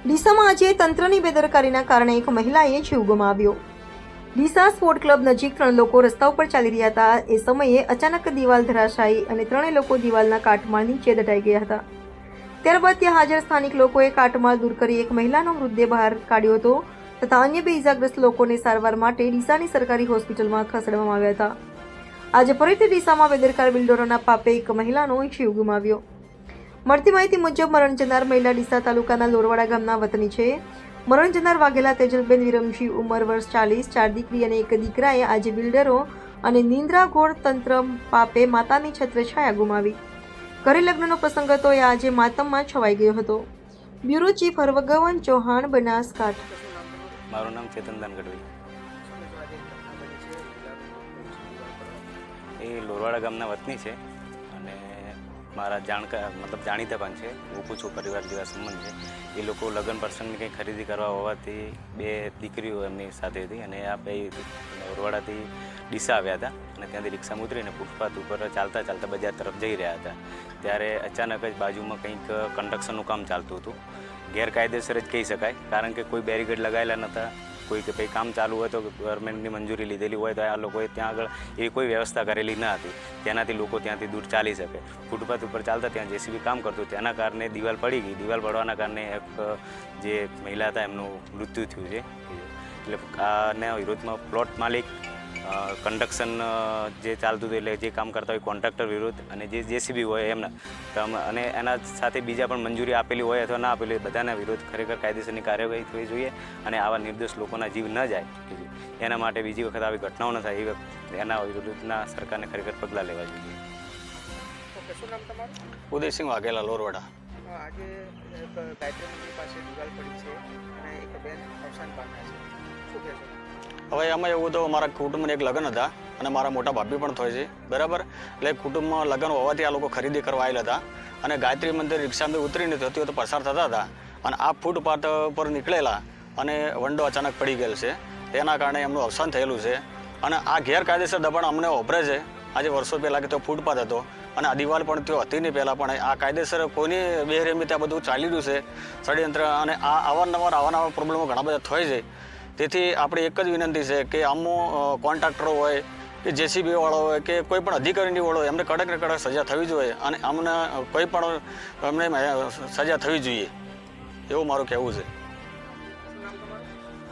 ડીસામાં આજે તંત્રની બેદરકારીના કારણે એક મહિલાએ જીવ ગુમાવ્યો। ડીસા સ્પોર્ટ ક્લબ નજીક 3 લોકો રસ્તા ઉપર ચાલી રહ્યા હતા। એ સમયે અચાનક દિવાલ ધરાશાયી અને 3 લોકો દિવાલના કાટમાળ નીચે દટાઈ ગયા હતા। ત્યારબાદ ત્યાં હાજર સ્થાનિક લોકોએ કાટમાળ દૂર કરી એક મહિલાનો મૃતદેહ બહાર કાઢ્યો હતો તથા અન્ય 2 ઇજાગ્રસ્ત લોકોને સારવાર માટે ડીસાની સરકારી હોસ્પિટલમાં ખસેડવામાં આવ્યા હતા। આજે ફરીથી ડીસામાં બેદરકાર બિલ્ડરોના પાપે એક મહિલાનો જીવ ગુમાવ્યો। મળતી માહિતી મુજબ મરણ જનાર મહિલા ડીસા તાલુકાના લોરવાડા ગામના વતની છે। મરણ જનાર વાઘેલા તેજલબેન વિરમજી ઉંમર વર્ષ 40, 4 દીકરી અને 1 દીકરાએ આજે બિલ્ડરો અને નિંદ્રાઘોર તંત્ર પાપે માતાની છત્રછાયા ગુમાવી। ઘરે લગ્નનો પ્રસંગ હતો એ આજે માતમમાં છવાઈ ગયો હતો। બ્યુરો ચીફ હરવગવન ચૌહાણ, બનાસકાંઠા। મારું નામ ચેતનદાન ગઢવી, એ લોરવાડા ગામના વતની છે અને મારા જાણીતા પણ છે। હું પૂછું પરિવાર જેવા સંબંધ છે। એ લોકો લગ્ન પ્રસંગની કંઈ ખરીદી કરવા હોવાથી 2 દીકરીઓ એમની સાથે હતી અને આ 2 લોરવાડાથી ડીસા આવ્યા હતા અને ત્યાંથી રિક્ષામાં ઉતરીને ફૂટપાથ ઉપર ચાલતા ચાલતા બજાર તરફ જઈ રહ્યા હતા। ત્યારે અચાનક જ બાજુમાં કંઈક કન્સ્ટ્રક્શનનું કામ ચાલતું હતું। ગેરકાયદેસર જ કહી શકાય, કારણ કે કોઈ બેરીકેડ લગાવેલા નહોતા, કોઈ કે ભાઈ કામ ચાલુ હોય તો ગવર્મેન્ટની મંજૂરી લીધેલી હોય તો આ લોકોએ ત્યાં આગળ એવી કોઈ વ્યવસ્થા કરેલી ન હતી જેનાથી લોકો ત્યાંથી દૂર ચાલી શકે। ફૂટપાથ ઉપર ચાલતા ત્યાં જેસીબી કામ કરતું, તેના કારણે દિવાલ પડી ગઈ। દિવાલ પડવાના કારણે એક જે મહિલા હતા એમનું મૃત્યુ થયું છે। એટલે આના વિરોધમાં પ્લોટ માલિક, કન્સ્ટ્રક્શન જે ચાલતું હતું એટલે જે કામ કરતા હોય કોન્ટ્રાક્ટર વિરુદ્ધ અને જે જેસીબી હોય એમના અને એના સાથે બીજા પણ મંજૂરી આપેલી હોય અથવા ના આપેલી હોય, બધાના વિરોધ ખરેખર કાયદેસરની કાર્યવાહી થવી જોઈએ અને આવા નિર્દોષ લોકોના જીવ ન જાય એના માટે બીજી વખત આવી ઘટનાઓ ન થાય એના વિરુદ્ધના સરકારને ખરેખર પગલાં લેવા જોઈએ। શું નામ તમારું? ઉદયસિંહ વાઘેલા, લોરવાડા। આજે ગાયત્રી મંદિર પાસે દિવાલ પડી છે અને એક બેન અવસાન પામ્યા છે, શું કહેશો? હવે એમાં એવું તો મારા કુટુંબમાં એક લગ્ન હતા અને મારા મોટા ભાભી પણ થાય છે, બરાબર। એટલે કુટુંબમાં લગ્ન હોવાથી આ લોકો ખરીદી કરવા આવેલા હતા અને ગાયત્રી મંદિર રિક્ષામાં ઉતરીને થતી તો પસાર થતા હતા અને આ ફૂટપાથ પર નીકળેલા અને વંડો અચાનક પડી ગયેલ છે, તેના કારણે એમનું અવસાન થયેલું છે। અને આ ગેરકાયદેસર દબાણ અમને ઓભરે છે। આજે વર્ષો પહેલાં કે તો ફૂટપાથ હતો અને આ દિવાલ પણ ત્યાં હતી નહીં પહેલાં, પણ આ કાયદેસર કોઈની બેરહેમી ત્યાં બધું ચાલી રહ્યું છે, ષડયંત્ર, અને આ આવા પ્રોબ્લેમો ઘણા બધા થાય છે। તેથી આપણે એક જ વિનંતી છે કે આમાં કોન્ટ્રાક્ટરો હોય કે જેસીબી વાળો હોય કે કોઈ પણ અધિકારીની વાળો હોય, એમને કડક ને કડક સજા થવી જોઈએ અને અમને કોઈ પણ એમને સજા થવી જોઈએ એવું મારું કહેવું છે।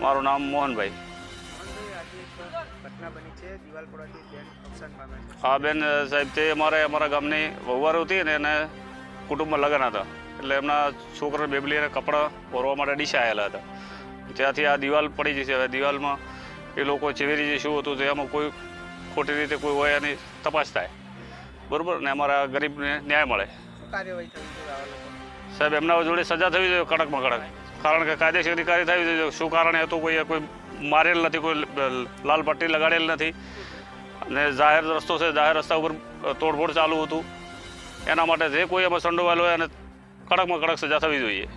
મારું નામ મોહનભાઈ। ઘટના બની છે, દિવાલ પડવાથી બેન અવસાન પામ્યા છે। હા બેન સાહેબ, તે અમારા ગામની વહુવારો હતી ને એને કુટુંબમાં લગ્ન હતા એટલે એમના છોકરા બેબલીને કપડાં ઓરવા માટે ડીસા આવેલા હતા। ત્યાંથી આ દિવાલ પડી જશે। હવે દિવાલમાં એ લોકો જેવી રીતે શું હતું તો એમાં કોઈ ખોટી રીતે કોઈ હોય એની તપાસ થાય, બરાબર, ને અમારા ગરીબને ન્યાય મળે। શું કાર્યવાહી થવી જોઈએ આવા લોકો? સાહેબ એમના જોડે સજા થવી જોઈએ કડકમાં કડક, કારણ કે કાયદેસરની કાર્ય થવી જોઈએ। શું કારણે હતું, કોઈ મારેલ નથી, કોઈ લાલ પટ્ટી લગાડેલ નથી અને જાહેર રસ્તો છે, જાહેર રસ્તા ઉપર તોડફોડ ચાલુ હતું। એના માટે જે કોઈ એમાં સંડોવાયેલો હોય અને કડકમાં કડક સજા થવી જોઈએ।